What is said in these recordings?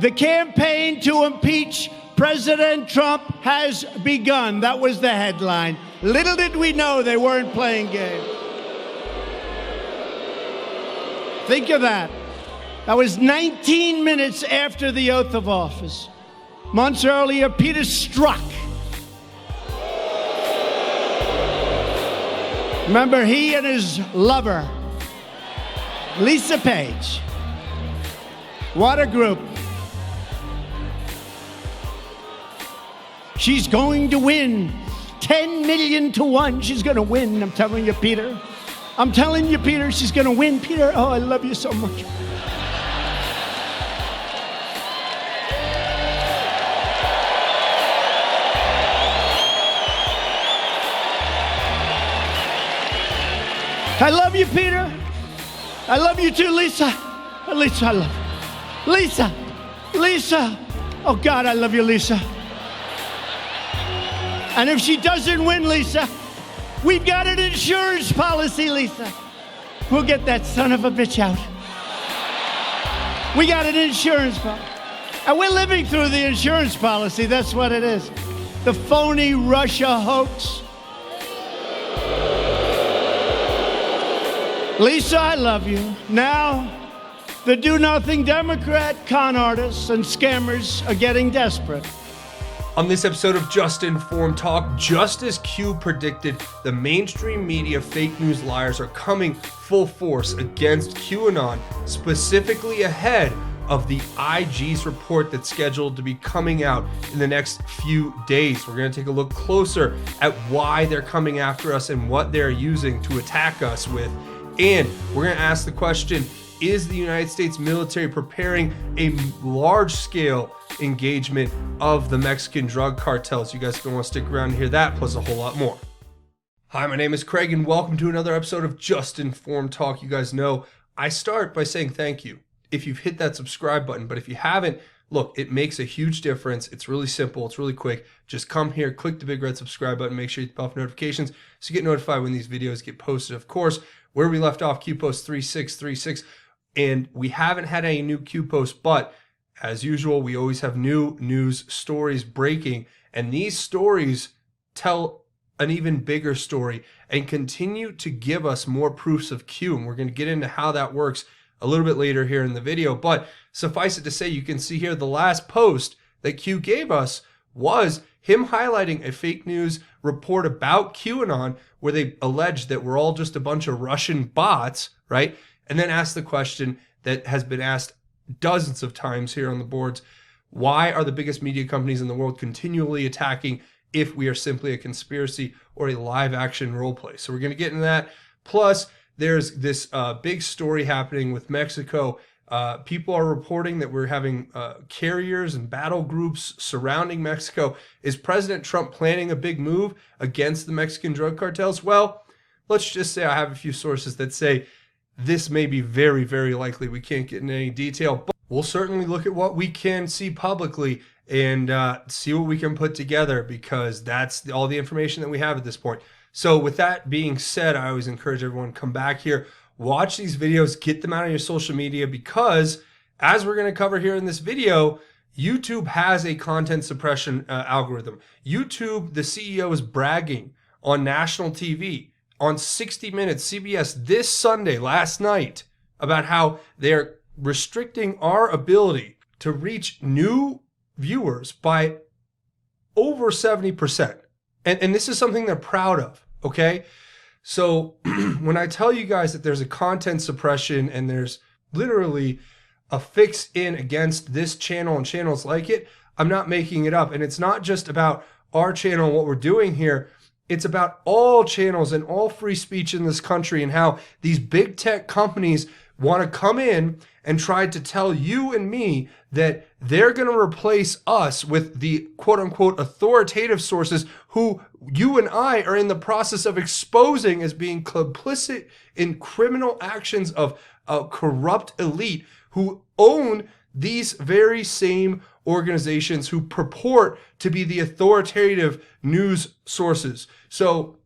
The campaign to impeach President Trump has begun. That was the headline. Little did we know they weren't playing games. Think of that. That was 19 minutes after the oath of office. Months earlier, Peter Strzok. Remember, he and his lover, Lisa Page. What a group. She's going to win. 10 million to 1. She's going to win. I'm telling you, Peter. I'm telling you, Peter, she's going to win. Peter, oh, I love you so much. I love you, Peter. I love you too, Lisa. Lisa, I love you. Lisa. Lisa. Oh, God, I love you, Lisa. And if she doesn't win, Lisa, we've got an insurance policy, Lisa. We'll get that son of a bitch out. We got an insurance policy. And we're living through the insurance policy. That's what it is. The phony Russia hoax. Lisa, I love you. Now, the do-nothing Democrat con artists and scammers are getting desperate. On this episode of Just Informed Talk, just as Q predicted, the mainstream media fake news liars are coming full force against QAnon, specifically ahead of the IG's report that's scheduled to be coming out in the next few days. We're going to take a look closer at why they're coming after us and what they're using to attack us with. And we're going to ask the question, is the United States military preparing a large-scale engagement of the Mexican drug cartels? You guys are going to want to stick around and hear that, plus a whole lot more. Hi, my name is Craig, and welcome to another episode of Just Informed Talk. You guys know I start by saying thank you if you've hit that subscribe button. But if you haven't, look, it makes a huge difference. It's really simple. It's really quick. Just come here, click the big red subscribe button, make sure you turn off notifications so you get notified when these videos get posted. Of course, where we left off, Q post 3636. And we haven't had any new Q posts, but as usual, we always have new news stories breaking. And these stories tell an even bigger story and continue to give us more proofs of Q. And we're going to get into how that works a little bit later here in the video. But suffice it to say, you can see here the last post that Q gave us was him highlighting a fake news report about QAnon where they alleged that we're all just a bunch of Russian bots, right? And then asked the question that has been asked dozens of times here on the boards. Why are the biggest media companies in the world continually attacking if we are simply a conspiracy or a live action role play? So we're going to get into that. Plus, there's this big story happening with Mexico. People are reporting that we're having carriers and battle groups surrounding Mexico. Is President Trump planning a big move against the Mexican drug cartels? Well, let's just say I have a few sources that say this may be very, very likely. We can't get into any detail, but we'll certainly look at what we can see publicly and see what we can put together, because that's all the information that we have at this point. So with that being said, I always encourage everyone to come back here, watch these videos, get them out on your social media, because as we're going to cover here in this video, YouTube has a content suppression algorithm. YouTube, the CEO is bragging on national TV on 60 Minutes, CBS, this Sunday, last night, about how they're restricting our ability to reach new viewers by over 70%. And this is something they're proud of, okay? So when I tell you guys that there's a content suppression and there's literally a fix in against this channel and channels like it, I'm not making it up. And it's not just about our channel and what we're doing here. It's about all channels and all free speech in this country, and how these big tech companies want to come in and try to tell you and me that they're going to replace us with the quote unquote authoritative sources who you and I are in the process of exposing as being complicit in criminal actions of a corrupt elite who own these very same organizations who purport to be the authoritative news sources. So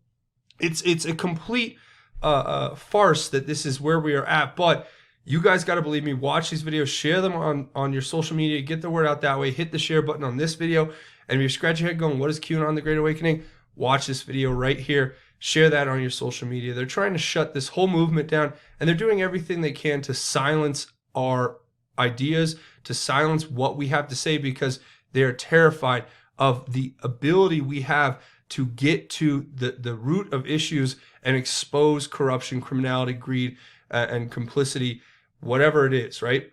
it's a complete farce that this is where we are at. But You guys got to believe me. Watch these videos, share them on your social media, get the word out that way. Hit the share button on this video. And if you're scratching your head going, what is QAnon the Great Awakening? Watch this video right here. Share that on your social media. They're trying to shut this whole movement down, and they're doing everything they can to silence our ideas, to silence what we have to say, because they are terrified of the ability we have to get to the root of issues and expose corruption, criminality, greed, and complicity, whatever it is, right?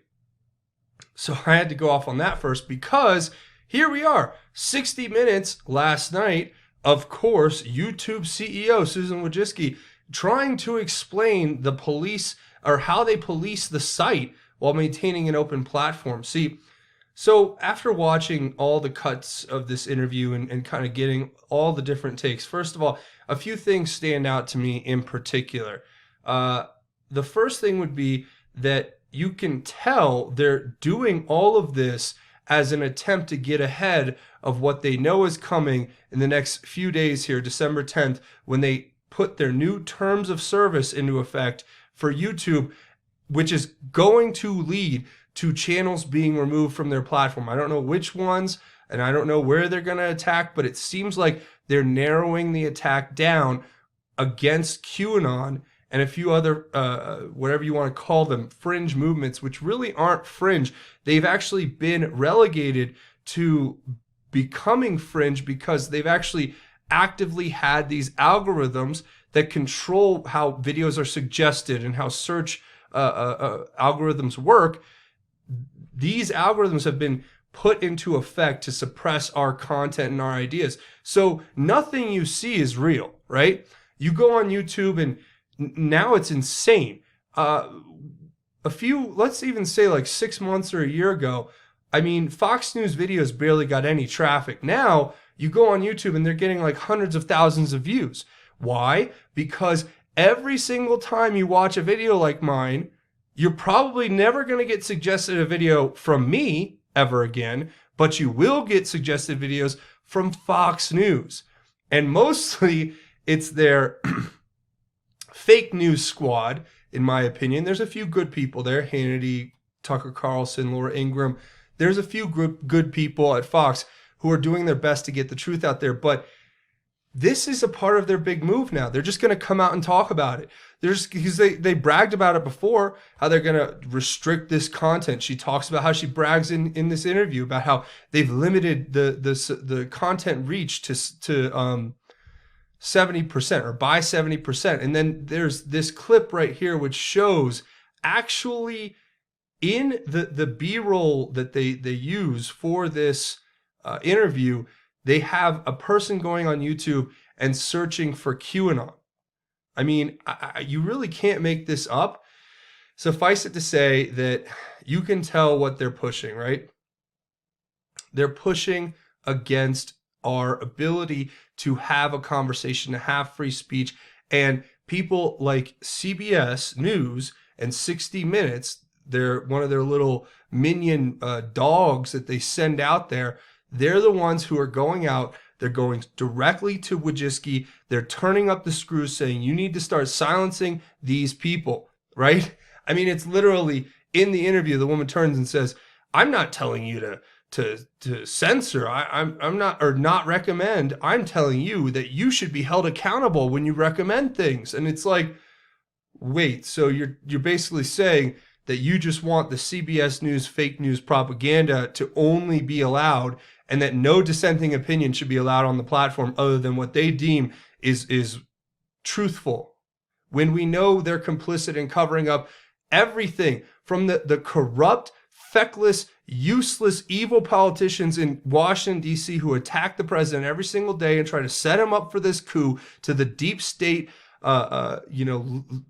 So I had to go off on that first, because here we are, 60 Minutes last night. Of course, YouTube CEO Susan Wojcicki trying to explain the police, or how they police the site while maintaining an open platform. See, so after watching all the cuts of this interview and kind of getting all the different takes, first of all, a few things stand out to me in particular. The first thing would be that you can tell they're doing all of this as an attempt to get ahead of what they know is coming in the next few days here, December 10th, when they put their new terms of service into effect for YouTube, which is going to lead to channels being removed from their platform. I don't know which ones, and I don't know where they're going to attack, but it seems like they're narrowing the attack down against QAnon and a few other, whatever you want to call them, fringe movements, which really aren't fringe. They've actually been relegated to becoming fringe because they've actually actively had these algorithms that control how videos are suggested and how search algorithms work. These algorithms have been put into effect to suppress our content and our ideas. So nothing you see is real, right? You go on YouTube and now it's insane. Let's even say like 6 months or a year ago, I mean, Fox News videos barely got any traffic. Now you go on YouTube and they're getting like hundreds of thousands of views. Why? Because every single time you watch a video like mine, you're probably never going to get suggested a video from me ever again, but you will get suggested videos from Fox News. And mostly it's their fake news squad, in my opinion. There's a few good people there, Hannity, Tucker Carlson, Laura Ingraham. There's a few good people at Fox who are doing their best to get the truth out there, but this is a part of their big move now. They're just going to come out and talk about it. Because they bragged about it before, how they're going to restrict this content. She talks about how she brags in this interview about how they've limited the content reach to 70% or by 70%. And then there's this clip right here which shows actually in the B-roll that they use for this interview, they have a person going on YouTube and searching for QAnon. I mean, you really can't make this up. Suffice it to say that you can tell what they're pushing, right? They're pushing against our ability to have a conversation, to have free speech. And people like CBS News and 60 Minutes, they're one of their little minion dogs that they send out there. They're the ones who are going out. They're going directly to Wojcicki. They're turning up the screws saying, you need to start silencing these people, right? I mean, it's literally in the interview, the woman turns and says, I'm not telling you to censor. I'm not, or not recommend. I'm telling you that you should be held accountable when you recommend things. And it's like, wait, so you're basically saying that you just want the CBS News fake news propaganda to only be allowed, and that no dissenting opinion should be allowed on the platform other than what they deem is truthful, when we know they're complicit in covering up everything from the corrupt, feckless, useless, evil politicians in Washington, D.C. who attack the president every single day and try to set him up for this coup, to the deep state, Obama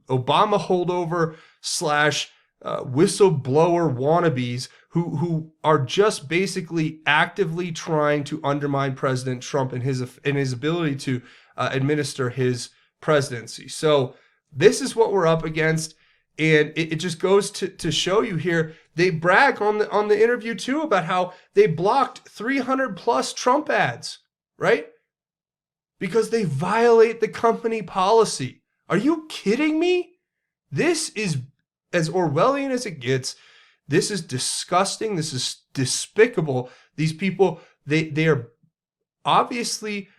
holdover / whistleblower wannabes who are just basically actively trying to undermine President Trump and his ability to administer his presidency. So this is what we're up against, and it just goes to show you here. They brag on the interview too about how they blocked 300 plus Trump ads, right? Because they violate the company policy. Are you kidding me? This is as Orwellian as it gets. This is disgusting. This is despicable. These people, they are obviously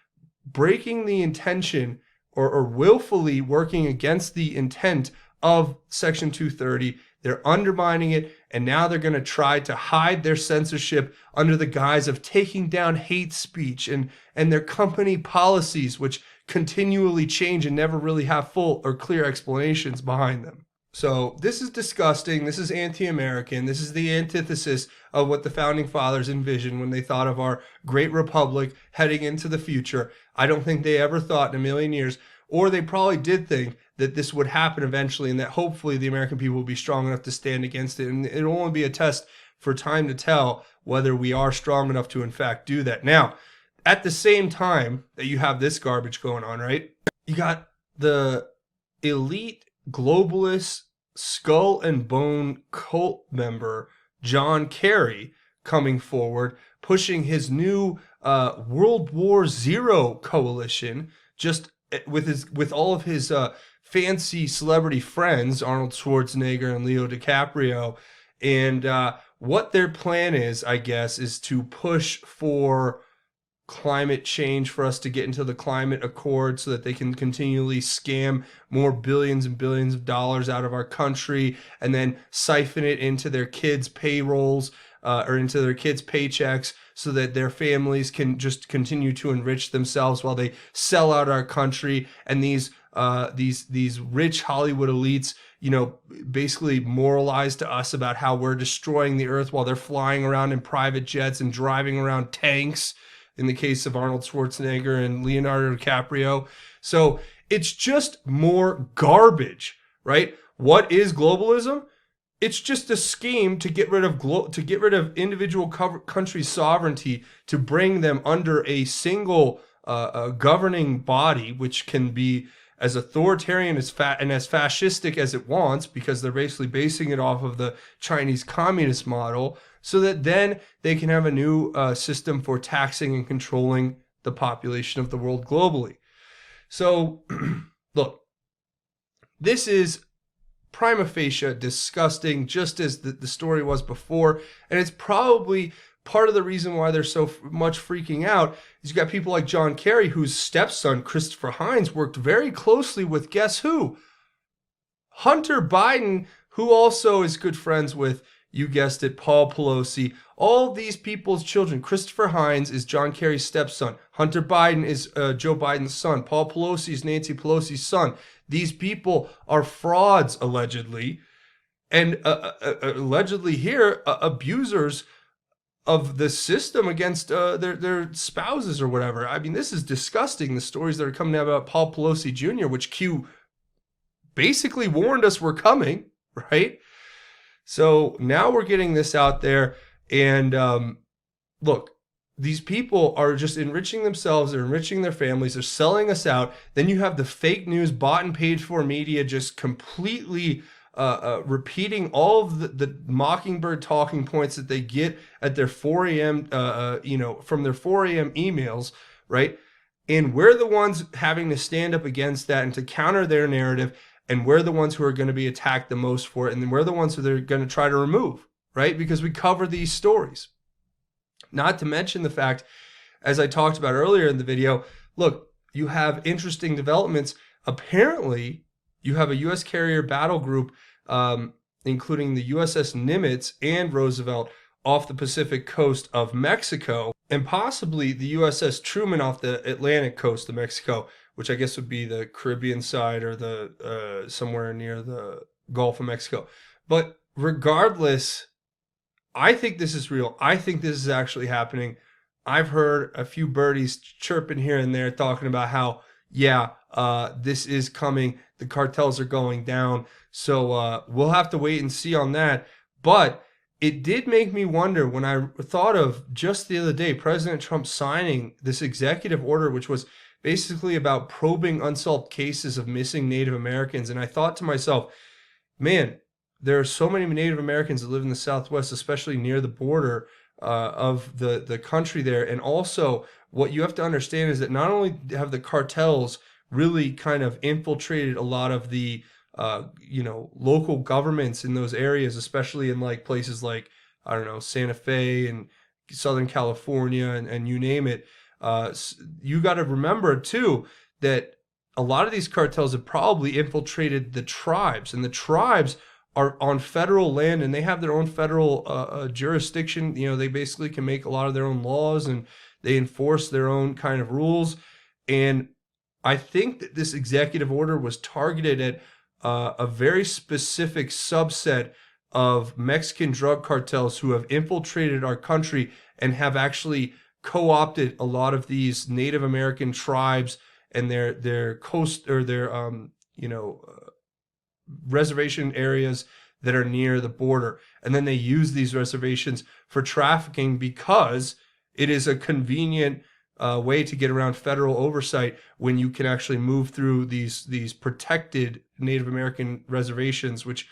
breaking the intention or willfully working against the intent of Section 230. They're undermining it, and now they're going to try to hide their censorship under the guise of taking down hate speech and their company policies, which continually change and never really have full or clear explanations behind them. So this is disgusting. This is anti-American. This is the antithesis of what the founding fathers envisioned when they thought of our great republic heading into the future. I don't think they ever thought in a million years, or they probably did think that this would happen eventually and that hopefully the American people will be strong enough to stand against it. And it'll only be a test for time to tell whether we are strong enough to in fact do that. Now, at the same time that you have this garbage going on, right? You got the elite globalist skull and bone cult member John Kerry coming forward, pushing his new World War Zero coalition, just with all of his fancy celebrity friends, Arnold Schwarzenegger and Leo DiCaprio. And what their plan is, I guess, is to push for climate change, for us to get into the climate accord so that they can continually scam more billions and billions of dollars out of our country and then siphon it into their kids' payrolls or into their kids' paychecks so that their families can just continue to enrich themselves while they sell out our country. And these rich Hollywood elites, you know, basically moralize to us about how we're destroying the earth while they're flying around in private jets and driving around tanks, in the case of Arnold Schwarzenegger and Leonardo DiCaprio. So it's just more garbage, right? What is globalism? It's just a scheme to get rid of individual countries' sovereignty, to bring them under a single governing body, which can be as authoritarian and as fascistic as it wants, because they're basically basing it off of the Chinese communist model, so that then they can have a new system for taxing and controlling the population of the world globally. So, look, this is prima facie disgusting, just as the story was before, and it's probably part of the reason why they're so much freaking out is you got people like John Kerry, whose stepson, Christopher Hines, worked very closely with, guess who? Hunter Biden, who also is good friends with, you guessed it, Paul Pelosi. All these people's children. Christopher Hines is John Kerry's stepson. Hunter Biden is Joe Biden's son. Paul Pelosi is Nancy Pelosi's son. These people are frauds, allegedly. And allegedly here, abusers of the system against their spouses or whatever. I mean, this is disgusting, the stories that are coming out about Paul Pelosi Jr., which Q basically warned us were coming, right? So now we're getting this out there, and look, these people are just enriching themselves, they're enriching their families, they're selling us out. Then you have the fake news bought and paid for media just completely repeating all of the Mockingbird talking points that they get at their 4 a.m., from their 4 a.m. emails, right? And we're the ones having to stand up against that and to counter their narrative. And we're the ones who are going to be attacked the most for it. And then we're the ones who they're going to try to remove, right? Because we cover these stories. Not to mention the fact, as I talked about earlier in the video, look, you have interesting developments. Apparently, you have a U.S. carrier battle group, including the USS Nimitz and Roosevelt, off the Pacific coast of Mexico, and possibly the USS Truman off the Atlantic coast of Mexico, which I guess would be the Caribbean side or the somewhere near the Gulf of Mexico. But regardless, I think this is real. I think this is actually happening. I've heard a few birdies chirping here and there talking about how, this is coming. The cartels are going down. So we'll have to wait and see on that. But it did make me wonder when I thought of just the other day, President Trump signing this executive order, which was basically about probing unsolved cases of missing Native Americans. And I thought to myself, man, there are so many Native Americans that live in the Southwest, especially near the border of the country there. And also what you have to understand is that not only have the cartels really kind of infiltrated a lot of the local governments in those areas, especially in like places like, I don't know, Santa Fe and Southern California and you name it. You got to remember too that a lot of these cartels have probably infiltrated the tribes, and the tribes are on federal land and they have their own federal jurisdiction. They basically can make a lot of their own laws and they enforce their own kind of rules. And I think that this executive order was targeted at a very specific subset of Mexican drug cartels who have infiltrated our country and have actually co-opted a lot of these Native American tribes and their coast or their reservation areas that are near the border. And then they use these reservations for trafficking because it is a convenient way to get around federal oversight when you can actually move through these protected Native American reservations, which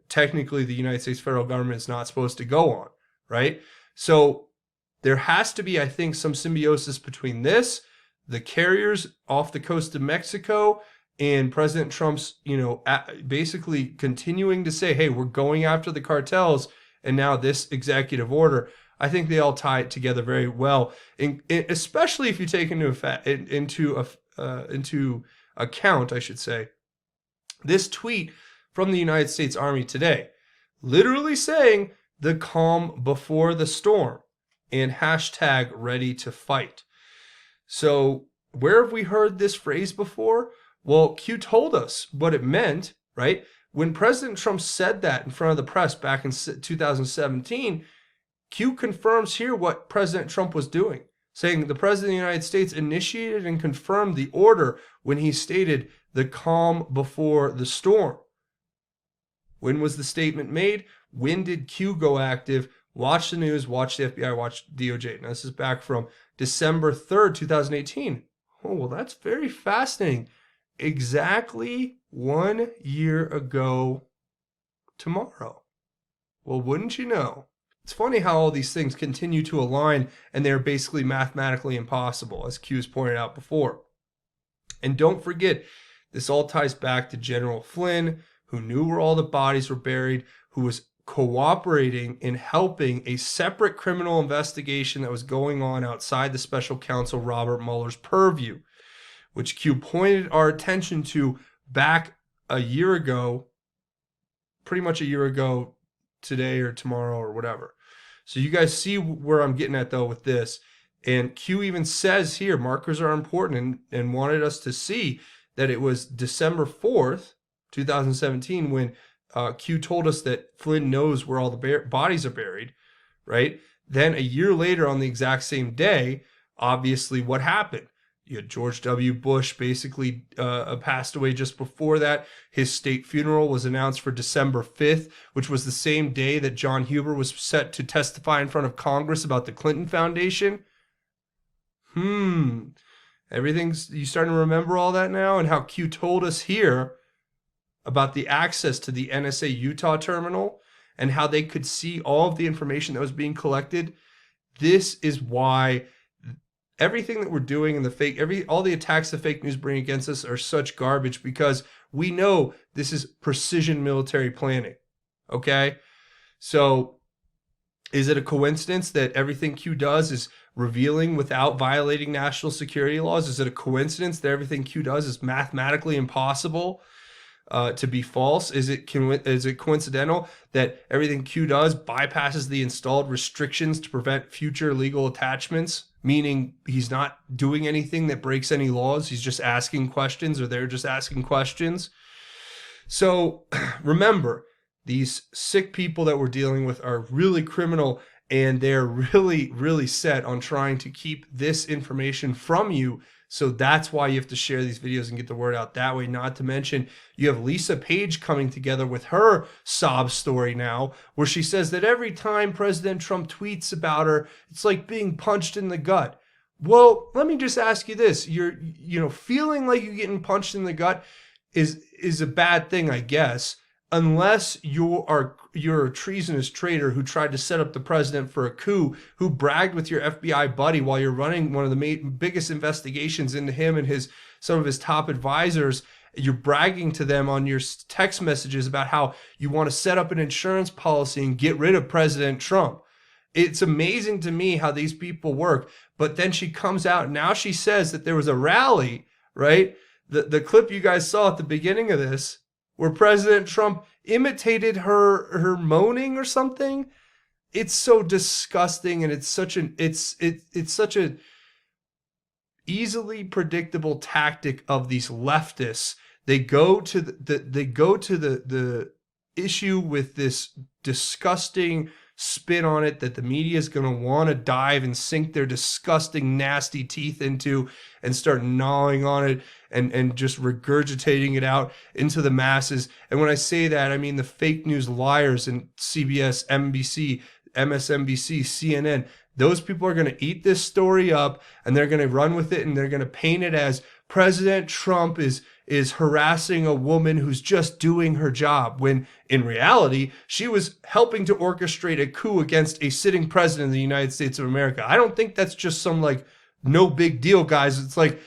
technically the United States federal government is not supposed to go on, right? So there has to be, I think, some symbiosis between this, the carriers off the coast of Mexico, and President Trump's, basically continuing to say, hey, we're going after the cartels, and now this executive order. I think they all tie it together very well, especially if you take into account, I should say, this tweet from the United States Army today, literally saying the calm before the storm and hashtag ready to fight. So where have we heard this phrase before? Well, Q told us what it meant, right? When President Trump said that in front of the press back in 2017, Q confirms here what President Trump was doing, saying the President of the United States initiated and confirmed the order when he stated the calm before the storm. When was the statement made? When did Q go active? Watch the news, watch the FBI, watch DOJ. Now, this is back from December 3rd, 2018. Oh, well, that's very fascinating. Exactly 1 year ago tomorrow. Well, wouldn't you know? It's funny how all these things continue to align and they're basically mathematically impossible, as Q's pointed out before. And don't forget, this all ties back to General Flynn, who knew where all the bodies were buried, who was cooperating in helping a separate criminal investigation that was going on outside the special counsel Robert Mueller's purview, which Q pointed our attention to back a year ago, pretty much a year ago today or tomorrow or whatever. So you guys see where I'm getting at though with this. And Q even says here, markers are important, and wanted us to see that it was December 4th, 2017, when Q told us that Flynn knows where all the bodies are buried, right? Then a year later on the exact same day, obviously what happened? You had George W. Bush basically passed away just before that. His state funeral was announced for December 5th, which was the same day that John Huber was set to testify in front of Congress about the Clinton Foundation. You starting to remember all that now? And how Q told us here about the access to the NSA Utah terminal and how they could see all of the information that was being collected. This is why everything that we're doing and all the attacks the fake news bring against us are such garbage, because we know this is precision military planning. Okay? So is it a coincidence that everything Q does is revealing without violating national security laws? Is it a coincidence that everything Q does is mathematically impossible to be false? Is it coincidental that everything Q does bypasses the installed restrictions to prevent future legal attachments? Meaning he's not doing anything that breaks any laws. He's just asking questions, or they're just asking questions. So remember, these sick people that we're dealing with are really criminal, and they're really, really set on trying to keep this information from you. So that's why you have to share these videos and get the word out that way. Not to mention, you have Lisa Page coming together with her sob story now, where she says that every time President Trump tweets about her, it's like being punched in the gut. Well, let me just ask you this. You're feeling like you're getting punched in the gut is a bad thing, I guess, unless you're a treasonous traitor who tried to set up the president for a coup, who bragged with your FBI buddy while you're running one of the biggest investigations into him and some of his top advisors, You're bragging to them on your text messages about how you want to set up an insurance policy and get rid of President Trump. It's amazing to me how these people work. But then she comes out, now she says that there was a rally, right? The clip you guys saw at the beginning of this, where President Trump imitated her moaning or something. It's so disgusting, and it's such a easily predictable tactic of these leftists. They go to the issue with this disgusting spin on it that the media is going to want to dive and sink their disgusting, nasty teeth into and start gnawing on it and just regurgitating it out into the masses. And when I say that, I mean the fake news liars in CBS, NBC, MSNBC, CNN. Those people are going to eat this story up, and they're going to run with it, and they're going to paint it as President Trump is harassing a woman who's just doing her job, when in reality, she was helping to orchestrate a coup against a sitting president of the United States of America. I don't think that's just some like no big deal, guys. It's like,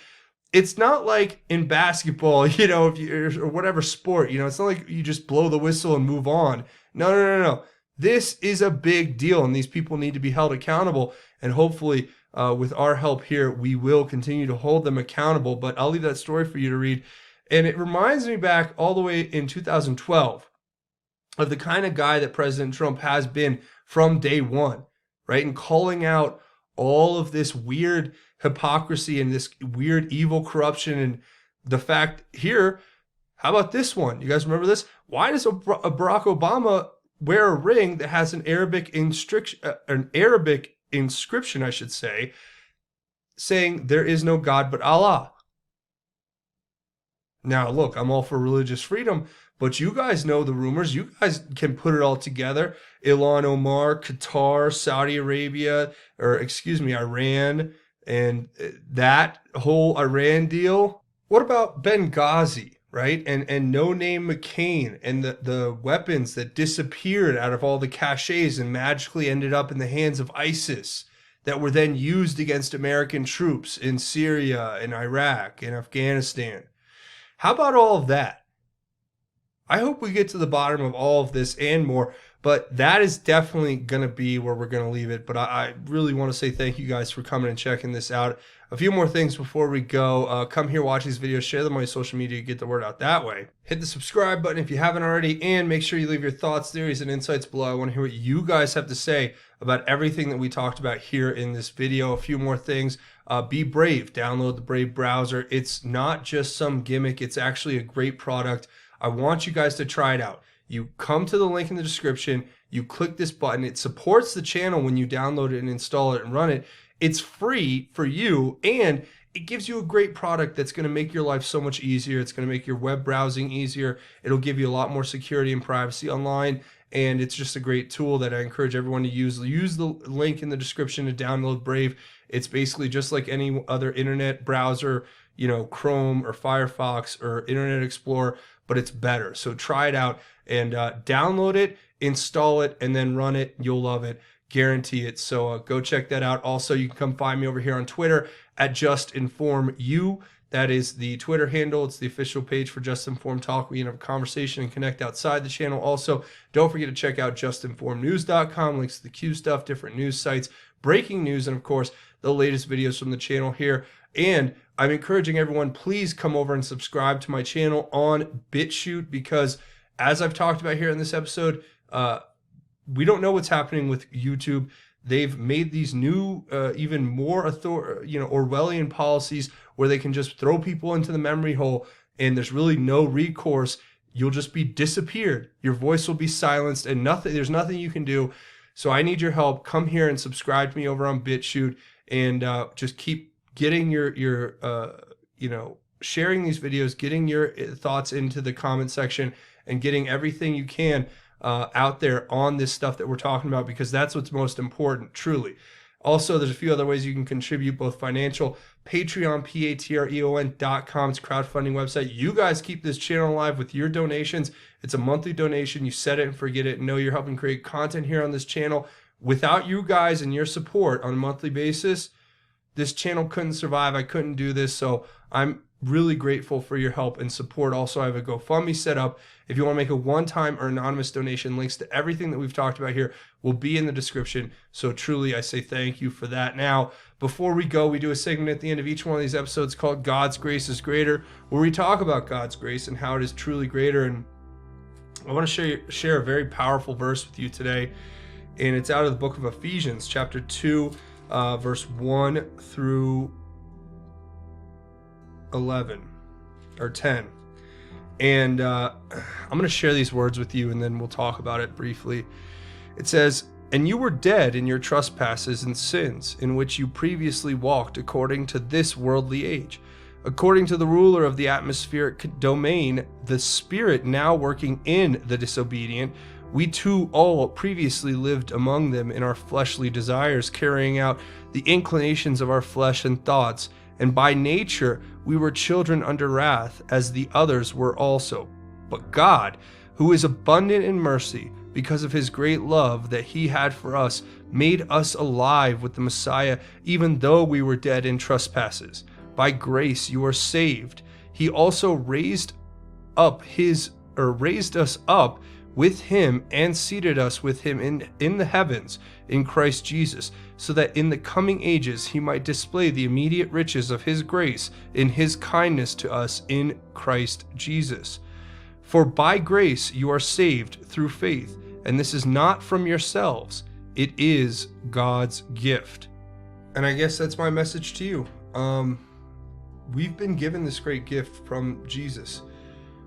it's not like in basketball, you know, or whatever sport, you know, it's not like you just blow the whistle and move on. No. This is a big deal, and these people need to be held accountable. And hopefully, with our help here, we will continue to hold them accountable. But I'll leave that story for you to read. And it reminds me back all the way in 2012 of the kind of guy that President Trump has been from day one, right? And calling out all of this weird hypocrisy and this weird evil corruption. And the fact here, how about this one? You guys remember this? Why does Barack Obama wear a ring that has an Arabic inscription, I should say, saying there is no God but Allah? Now, look, I'm all for religious freedom, but you guys know the rumors. You guys can put it all together. Ilhan Omar, Qatar, Saudi Arabia, Iran, and that whole Iran deal. What about Benghazi, right? And No Name McCain, and the weapons that disappeared out of all the caches and magically ended up in the hands of ISIS that were then used against American troops in Syria and Iraq and Afghanistan? How about all of that? I hope we get to the bottom of all of this and more, but that is definitely going to be where we're going to leave it. But I really want to say thank you guys for coming and checking this out. A few more things before we go. Come here, watch these videos, share them on your social media, get the word out that way. Hit the subscribe button if you haven't already, and make sure you leave your thoughts, theories, and insights below. I want to hear what you guys have to say about everything that we talked about here in this video. A few more things. Be brave. Download the Brave browser. It's not just some gimmick. It's actually a great product. I want you guys to try it out. You come to the link in the description. You click this button. It supports the channel when you download it and install it and run it. It's free for you, and it gives you a great product that's going to make your life so much easier. It's going to make your web browsing easier. It'll give you a lot more security and privacy online, and it's just a great tool that I encourage everyone to use. Use the link in the description to download Brave. It's basically just like any other internet browser, you know, Chrome or Firefox or Internet Explorer, but it's better. So try it out and download it, install it, and then run it. You'll love it. Guarantee it. So go check that out. Also, you can come find me over here on Twitter at JustinFormedYou. That is the Twitter handle. It's the official page for Just Informed Talk. We can have a conversation and connect outside the channel. Also, don't forget to check out JustinFormedNews.com. Links to the Q stuff, different news sites, breaking news, and of course, the latest videos from the channel here. And I'm encouraging everyone, please come over and subscribe to my channel on BitChute, because as I've talked about here in this episode, we don't know what's happening with YouTube. They've made these new, even more Orwellian policies where they can just throw people into the memory hole, and there's really no recourse. You'll just be disappeared. Your voice will be silenced, and there's nothing you can do. So I need your help. Come here and subscribe to me over on BitChute, and just keep getting your sharing these videos, getting your thoughts into the comment section, and getting everything you can out there on this stuff that we're talking about, because that's what's most important, truly. Also, there's a few other ways you can contribute, both financial. Patreon, patreon.com. It's a crowdfunding website. You guys keep this channel alive with your donations. It's a monthly donation. You set it and forget it. Know you're helping create content here on this channel. Without you guys and your support on a monthly basis, this channel couldn't survive. I couldn't do this. So I'm really grateful for your help and support. Also, I have a GoFundMe set up. If you want to make a one-time or anonymous donation, links to everything that we've talked about here will be in the description. So truly, I say thank you for that. Now, before we go, we do a segment at the end of each one of these episodes called God's Grace is Greater, where we talk about God's grace and how it is truly greater. And I want to share a very powerful verse with you today. And it's out of the book of Ephesians, chapter 2, verse 1 through 11 or 10. And I'm going to share these words with you, and then we'll talk about it briefly. It says, "And you were dead in your trespasses and sins, in which you previously walked according to this worldly age, according to the ruler of the atmospheric domain, the spirit now working in the disobedient. We too all previously lived among them in our fleshly desires, carrying out the inclinations of our flesh and thoughts. And by nature we were children under wrath, as the others were also. But God, who is abundant in mercy, because of his great love that he had for us, made us alive with the Messiah, even though we were dead in trespasses. By grace you are saved. He also raised us up with him and seated us with him in the heavens in Christ Jesus, so that in the coming ages he might display the immediate riches of his grace in his kindness to us in Christ Jesus. For by grace you are saved through faith, and this is not from yourselves, it is God's gift." And I guess that's my message to you. We've been given this great gift from Jesus,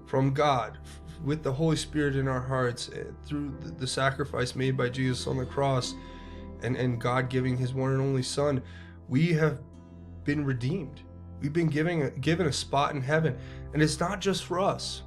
from God, with the Holy Spirit in our hearts, through the sacrifice made by Jesus on the cross, and God giving his one and only Son. We have been redeemed. We've been given a spot in heaven. And it's not just for us.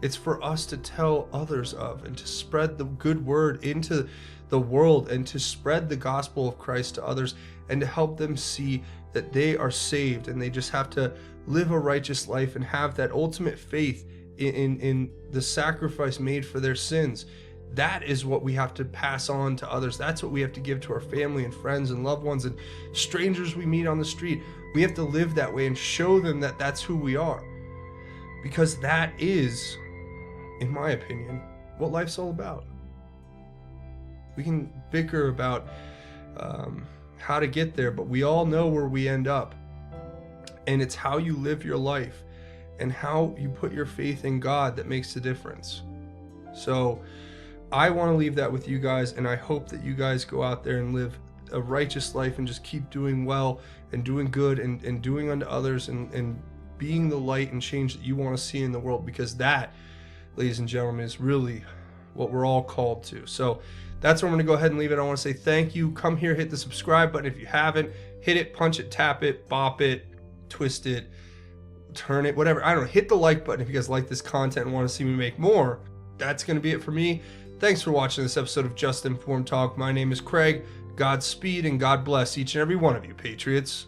It's for us to tell others of, and to spread the good word into the world, and to spread the gospel of Christ to others, and to help them see that they are saved, and they just have to live a righteous life and have that ultimate faith in the sacrifice made for their sins. That is what we have to pass on to others. That's what we have to give to our family and friends and loved ones and strangers we meet on the street. We have to live that way and show them that that's who we are, because that is, in my opinion, what life's all about. We can bicker about how to get there, but we all know where we end up. And it's how you live your life and how you put your faith in God that makes the difference. So I want to leave that with you guys, and I hope that you guys go out there and live a righteous life and just keep doing well and doing good and doing unto others and being the light and change that you want to see in the world, because that, ladies and gentlemen, is really what we're all called to. So that's where I'm going to go ahead and leave it. I want to say thank you. Come here, hit the subscribe button if you haven't. Hit it, punch it, tap it, bop it, twist it, turn it, whatever. I don't know. Hit the like button if you guys like this content and want to see me make more. That's going to be it for me. Thanks for watching this episode of Just Informed Talk. My name is Craig. Godspeed and God bless each and every one of you, Patriots.